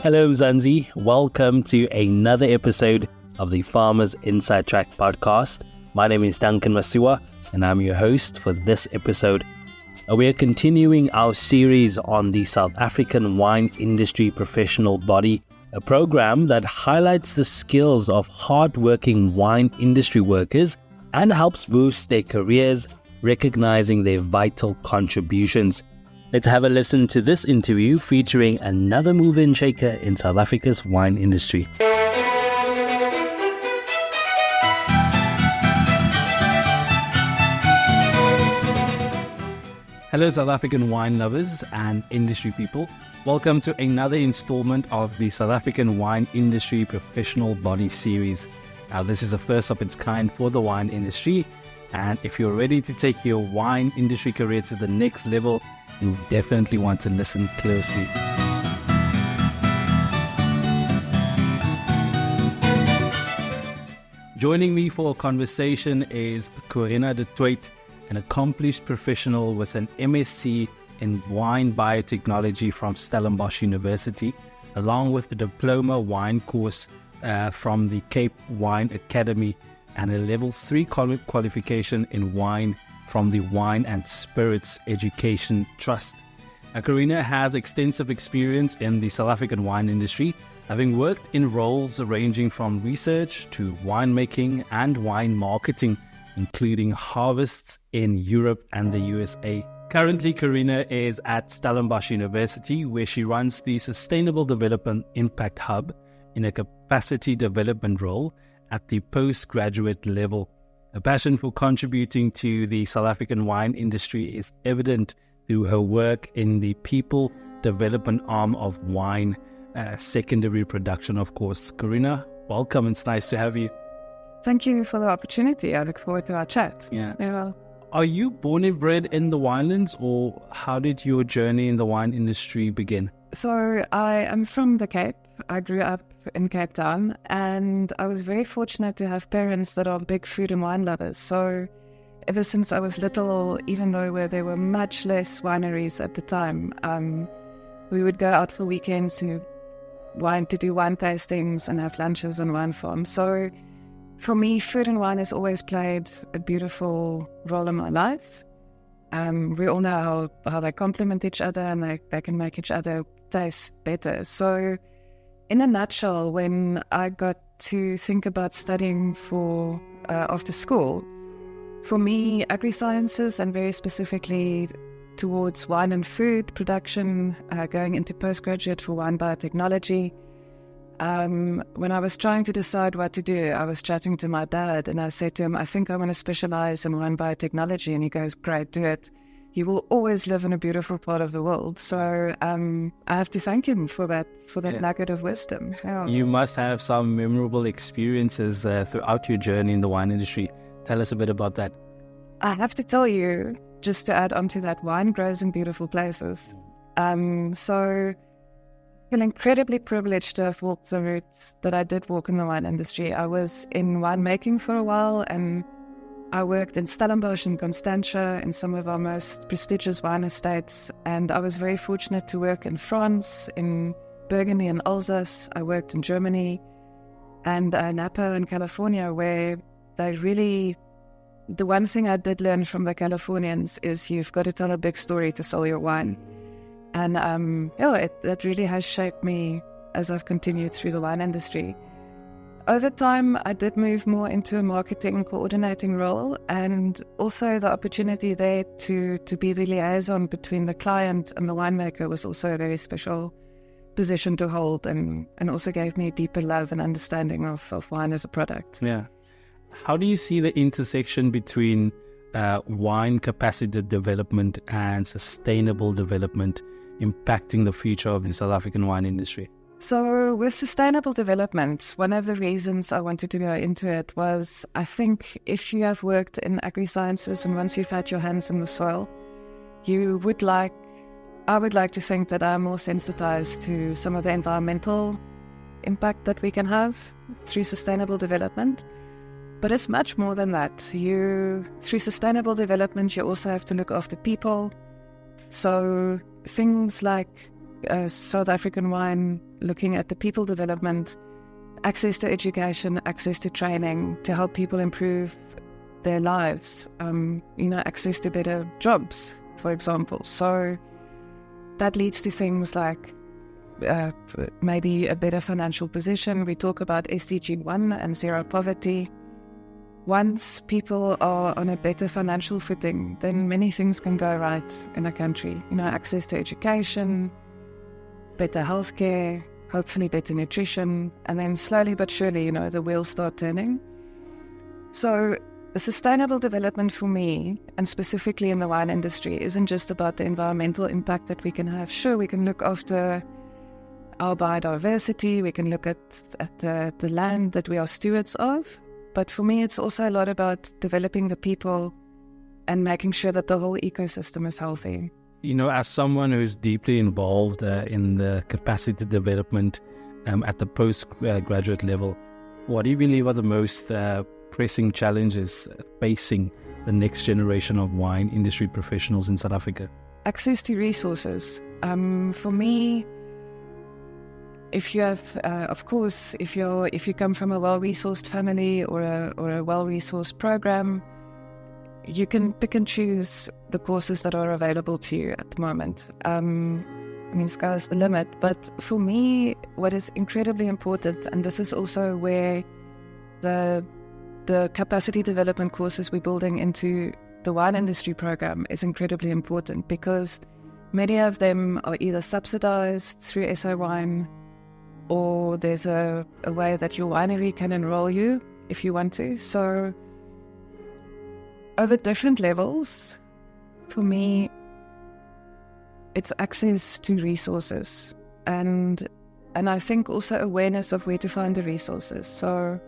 Hello Mzansi, welcome to another episode of the Farmers Inside Track podcast. My name is Duncan Masiwa and I'm your host for this episode. We are continuing our series on the South African wine industry professional body, a program that highlights the skills of hard-working wine industry workers and helps boost their careers, recognizing their vital contributions. Let's have a listen to this interview featuring another mover and shaker in South Africa's wine industry. Hello South African wine lovers and industry people. Welcome to another installment of the South African Wine Industry Professional Body Series. Now this is the first of its kind for the wine industry, and if you're ready to take your wine industry career to the next level, you'll definitely want to listen closely. Joining me for a conversation is Corina du Toit, an accomplished professional with an MSc in Wine Biotechnology from Stellenbosch University, along with the Diploma Wine Course from the Cape Wine Academy and a Level 3 Qualification in Wine from the Wine and Spirits Education Trust. Corina has extensive experience in the South African wine industry, having worked in roles ranging from research to winemaking and wine marketing, including harvests in Europe and the USA. Currently, Corina is at Stellenbosch University, where she runs the Sustainable Development Impact Hub in a capacity development role at the postgraduate level. A passion for contributing to the South African wine industry is evident through her work in the people development arm of wine, secondary production, of course. Corina, welcome. It's nice to have you. Thank you for the opportunity. I look forward to our chat. Yeah. Are you born and bred in the winelands, or how did your journey in the wine industry begin? So I am from the Cape. I grew up in Cape Town, and I was very fortunate to have parents that are big food and wine lovers. So ever since I was little, even though there were much less wineries at the time, we would go out for weekends to do wine tastings and have lunches on wine farms. So for me, food and wine has always played a beautiful role in my life. We all know how they complement each other, and they can make each other taste better. So in a nutshell, when I got to think about studying for after school, for me, agri-sciences, and very specifically towards wine and food production, going into postgraduate for Wine Biotechnology. When I was trying to decide what to do, I was chatting to my dad, and I said to him, I think I want to specialize in wine biotechnology. And he goes, great, do it. You will always live in a beautiful part of the world. So I have to thank him for that nugget of wisdom. Yeah. You must have some memorable experiences throughout your journey in the wine industry. Tell us a bit about that. I have to tell you, just to add on to that, wine grows in beautiful places. So I feel incredibly privileged to have walked the route that I did walk in the wine industry. I was in winemaking for a while, and I worked in Stellenbosch and Constantia in some of our most prestigious wine estates. And I was very fortunate to work in France, in Burgundy and Alsace. I worked in Germany and Napa in California, where the one thing I did learn from the Californians is you've got to tell a big story to sell your wine. And that really has shaped me as I've continued through the wine industry. Over time, I did move more into a marketing coordinating role, and also the opportunity there to be the liaison between the client and the winemaker was also a very special position to hold, and also gave me a deeper love and understanding of wine as a product. Yeah. How do you see the intersection between wine capacity development and sustainable development impacting the future of the South African wine industry? So with sustainable development, one of the reasons I wanted to go into it was, I think if you have worked in agri-sciences and once you've had your hands in the soil, I would like to think that I'm more sensitized to some of the environmental impact that we can have through sustainable development. But it's much more than that. Through sustainable development, you also have to look after people. So things like South African wine, looking at the people development, access to education, access to training to help people improve their lives, access to better jobs, for example. So that leads to things like maybe a better financial position. We talk about SDG 1 and zero poverty. Once people are on a better financial footing, then many things can go right in a country. Access to education, better healthcare, hopefully better nutrition, and then slowly but surely, the wheels start turning. So the sustainable development for me, and specifically in the wine industry, isn't just about the environmental impact that we can have. Sure, we can look after our biodiversity, we can look at the land that we are stewards of, but for me it's also a lot about developing the people and making sure that the whole ecosystem is healthy. As someone who's deeply involved in the capacity development at the postgraduate level, what do you believe are the most pressing challenges facing the next generation of wine industry professionals in South Africa? Access to resources. For me, if you have, of course, if you come from a well-resourced family or a well-resourced program, you can pick and choose the courses that are available to you at the moment. Sky's the limit. But for me, what is incredibly important, and this is also where the capacity development courses we're building into the wine industry program is incredibly important, because many of them are either subsidized through SA Wine, or there's a way that your winery can enroll you if you want to. So over different levels, for me, it's access to resources, and I think also awareness of where to find the resources. So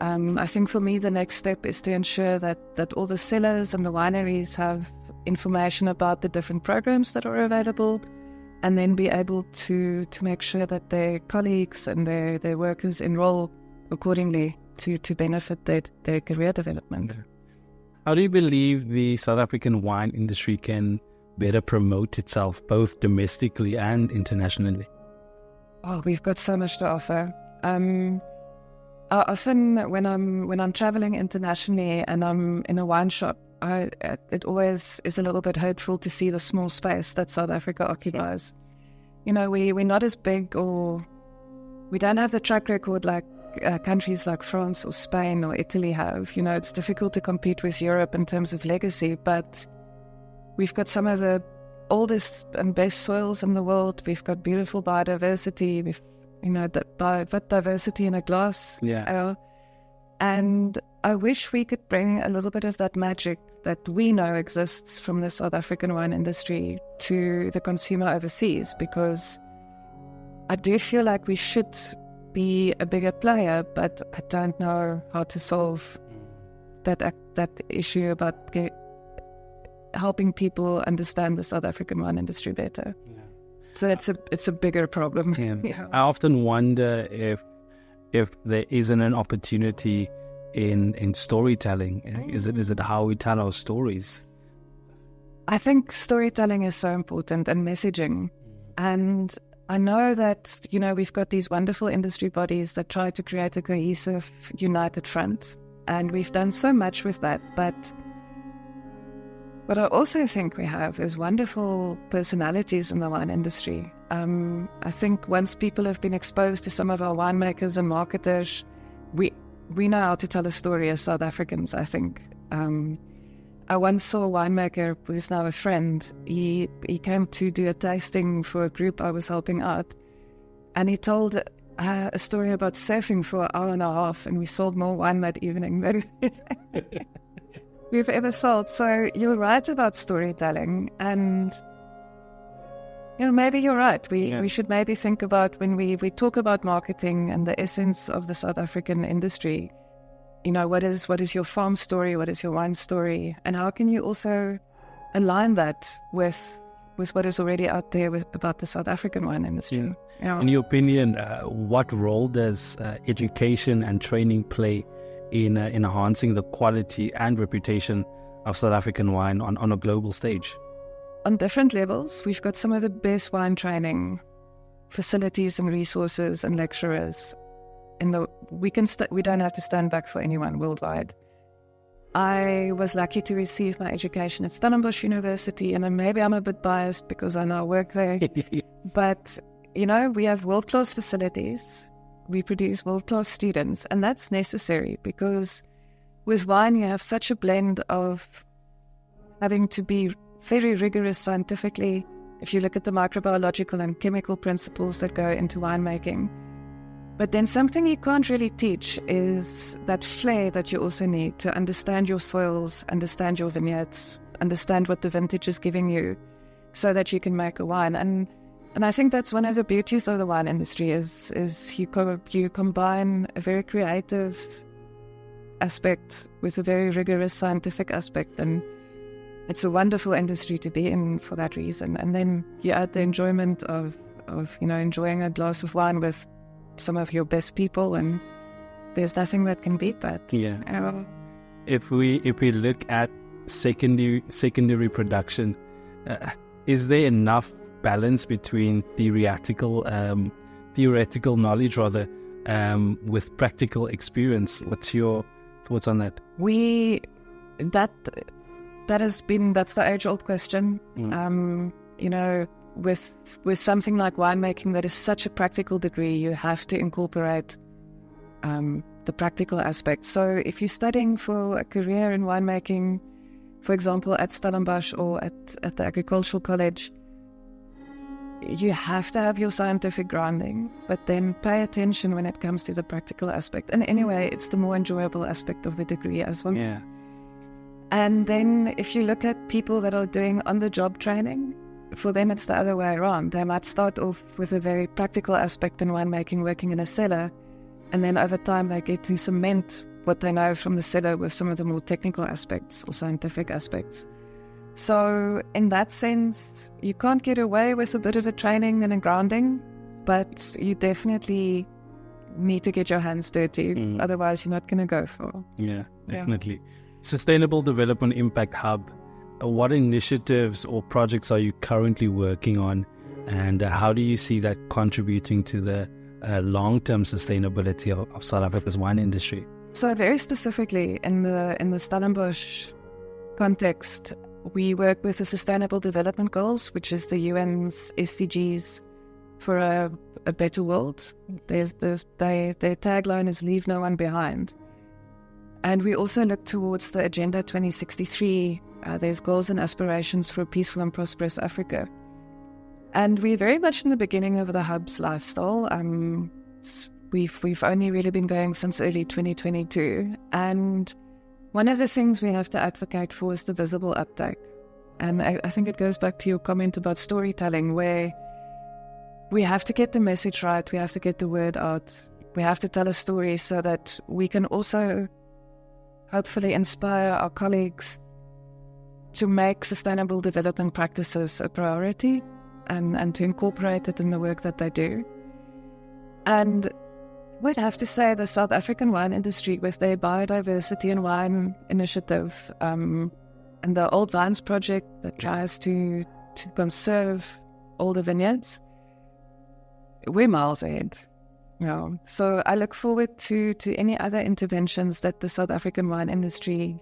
I think for me the next step is to ensure that all the cellars and the wineries have information about the different programs that are available, and then be able to make sure that their colleagues and their workers enroll accordingly to benefit their career development. How do you believe the South African wine industry can better promote itself, both domestically and internationally? Oh, we've got so much to offer. Often when I'm traveling internationally and I'm in a wine shop, it always is a little bit hurtful to see the small space that South Africa occupies. We're not as big, or we don't have the track record like countries like France or Spain or Italy have. It's difficult to compete with Europe in terms of legacy, but we've got some of the oldest and best soils in the world. We've got beautiful biodiversity. We've, diversity in a glass. Yeah. And I wish we could bring a little bit of that magic that we know exists from the South African wine industry to the consumer overseas, because I do feel like we should be a bigger player, but I don't know how to solve that issue about helping people understand the South African wine industry better. Yeah. So it's a bigger problem. Yeah. Yeah. I often wonder if there isn't an opportunity in storytelling. Is it how we tell our stories? I think storytelling is so important, and messaging. And I know that, we've got these wonderful industry bodies that try to create a cohesive, united front. And we've done so much with that. But what I also think we have is wonderful personalities in the wine industry. I think once people have been exposed to some of our winemakers and marketers, we know how to tell a story as South Africans, I think. I once saw a winemaker who's now a friend. He came to do a tasting for a group I was helping out, and he told a story about surfing for an hour and a half, and we sold more wine that evening than we've ever sold. So you're right about storytelling, and maybe you're right. We should maybe think about, when we talk about marketing and the essence of the South African industry, what is your farm story, what is your wine story, and how can you also align that with what is already out there about the South African wine industry. Yeah. In your opinion, what role does education and training play in enhancing the quality and reputation of South African wine on a global stage? on different levels. We've got some of the best wine training facilities and resources and lecturers. We don't have to stand back for anyone worldwide. I was lucky to receive my education at Stellenbosch University, and maybe I'm a bit biased because I now work there. But, we have world-class facilities. We produce world-class students, and that's necessary because with wine you have such a blend of having to be very rigorous scientifically. If you look at the microbiological and chemical principles that go into winemaking. But then something you can't really teach is that flair that you also need to understand your soils, understand your vineyards, understand what the vintage is giving you so that you can make a wine. And I think that's one of the beauties of the wine industry is you combine a very creative aspect with a very rigorous scientific aspect. And it's a wonderful industry to be in for that reason. And then you add the enjoyment of enjoying a glass of wine with some of your best people, and there's nothing that can beat that. Yeah. If we look at secondary production, is there enough balance between theoretical knowledge with practical experience? What's your thoughts on that? That's the age-old question. With something like winemaking that is such a practical degree, you have to incorporate the practical aspects. So if you're studying for a career in winemaking, for example, at Stellenbosch or at the agricultural college, you have to have your scientific grounding, but then pay attention when it comes to the practical aspect. And anyway, it's the more enjoyable aspect of the degree as well. Yeah. And then if you look at people that are doing on-the-job training, for them it's the other way around. They might start off with a very practical aspect in winemaking, working in a cellar, and then over time they get to cement what they know from the cellar with some of the more technical aspects or scientific aspects. So in that sense, you can't get away with a bit of a training and a grounding, but you definitely need to get your hands dirty. Otherwise you're not going to go far. Yeah, definitely. Sustainable Development Impact Hub. What initiatives or projects are you currently working on, and how do you see that contributing to the long-term sustainability of South Africa's wine industry? So very specifically in the Stellenbosch context, we work with the Sustainable Development Goals, which is the UN's SDGs for a better world. Their tagline is "Leave no one behind." And we also look towards the Agenda 2063. There's goals and aspirations for a peaceful and prosperous Africa. And we're very much in the beginning of the hub's lifestyle. We've only really been going since early 2022. And one of the things we have to advocate for is the visible uptake. And I think it goes back to your comment about storytelling, where we have to get the message right. We have to get the word out. We have to tell a story so that we can also hopefully inspire our colleagues to make sustainable development practices a priority and to incorporate it in the work that they do. And we'd have to say the South African wine industry, with their biodiversity and wine initiative and the Old Vines project that tries to conserve all the vineyards, we're miles ahead. So I look forward to any other interventions that the South African wine industry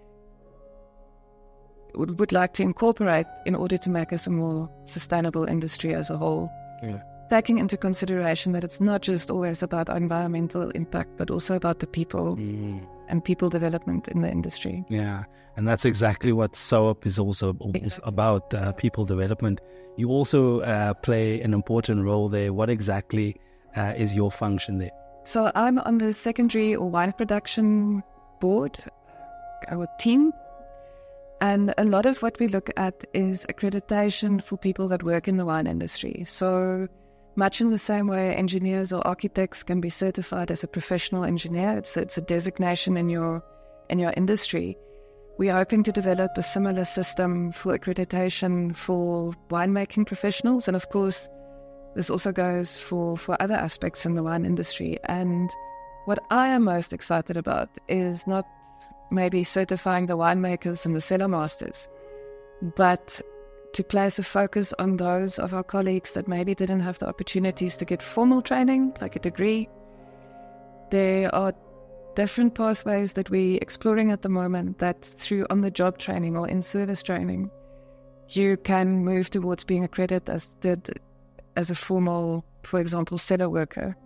would like to incorporate in order to make us a more sustainable industry as a whole. Yeah. Taking into consideration that it's not just always about environmental impact, but also about the people and people development in the industry. Yeah, and that's exactly what SOAP is also about, people development. You also play an important role there. What exactly is your function there? So I'm on the secondary or wine production board, our team. And a lot of what we look at is accreditation for people that work in the wine industry. So much in the same way engineers or architects can be certified as a professional engineer, it's a designation in your industry. We are hoping to develop a similar system for accreditation for winemaking professionals. And of course, this also goes for other aspects in the wine industry. And what I am most excited about is not maybe certifying the winemakers and the cellar masters, but to place a focus on those of our colleagues that maybe didn't have the opportunities to get formal training, like a degree. There are different pathways that we're exploring at the moment that through on-the-job training or in-service training, you can move towards being accredited as a formal, for example, cellar worker.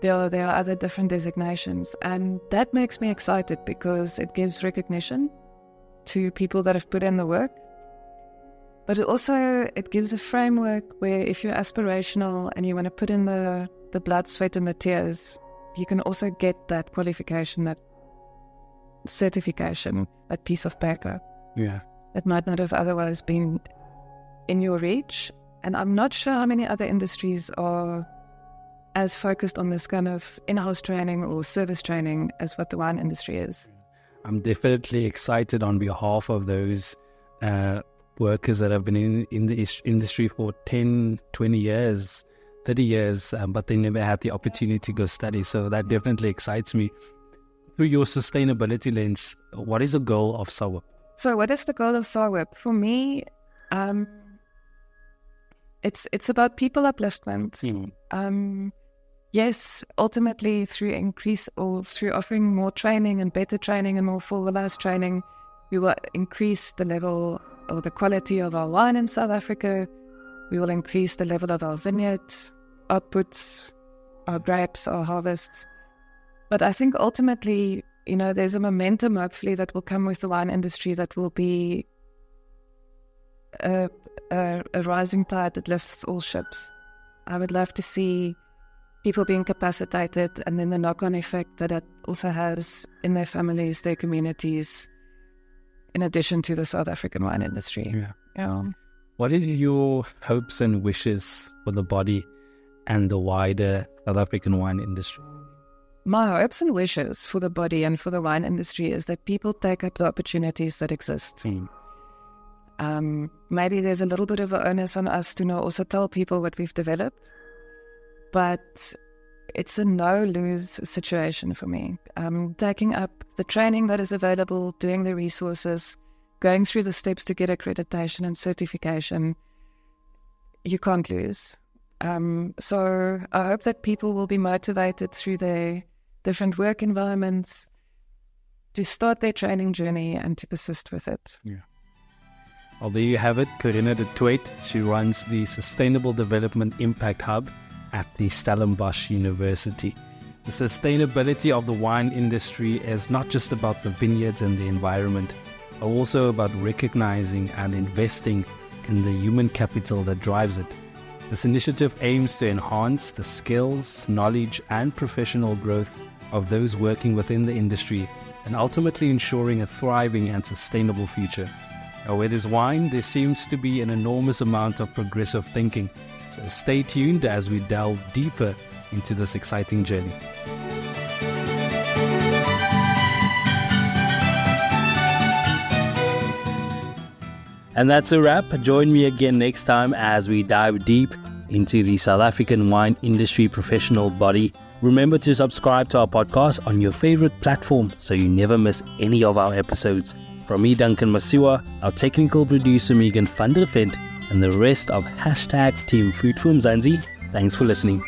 There are other different designations, and that makes me excited because it gives recognition to people that have put in the work. But it gives a framework where if you're aspirational and you want to put in the blood, sweat and the tears, you can also get that qualification, that certification, that piece of paper. Yeah. That might not have otherwise been in your reach. And I'm not sure how many other industries are as focused on this kind of in-house training or service training as what the wine industry is. I'm definitely excited on behalf of those workers that have been in the industry for 10, 20 years, 30 years, but they never had the opportunity to go study. So that definitely excites me. Through your sustainability lens, what is the goal of SAWIP? So what is the goal of SAWIP? For me, it's about people upliftment. Yes, ultimately through offering more training and better training and more formalized training, we will increase the level or the quality of our wine in South Africa. We will increase the level of our vineyard outputs, our grapes, our harvests. But I think ultimately, there's a momentum hopefully that will come with the wine industry that will be a rising tide that lifts all ships. I would love to see people being capacitated and then the knock-on effect that it also has in their families, their communities, in addition to the South African wine industry. Yeah. What are your hopes and wishes for the body and the wider South African wine industry? My hopes and wishes for the body and for the wine industry is that people take up the opportunities that exist. Maybe there's a little bit of an onus on us to also tell people what we've developed, but it's a no-lose situation for me. Taking up the training that is available, doing the resources, going through the steps to get accreditation and certification, you can't lose. So I hope that people will be motivated through their different work environments to start their training journey and to persist with it. Yeah. Well, there you have it, Corina du Toit. She runs the Sustainable Development Impact Hub at the Stellenbosch University. The sustainability of the wine industry is not just about the vineyards and the environment, but also about recognizing and investing in the human capital that drives it. This initiative aims to enhance the skills, knowledge, and professional growth of those working within the industry and ultimately ensuring a thriving and sustainable future. Now, where there's wine, there seems to be an enormous amount of progressive thinking. So stay tuned as we delve deeper into this exciting journey. And that's a wrap. Join me again next time as we dive deep into the South African wine industry professional body. Remember to subscribe to our podcast on your favorite platform so you never miss any of our episodes. From me, Duncan Masiwa, our technical producer, Megan van der Vent, and the rest of #Team Food for Mzansi, thanks for listening.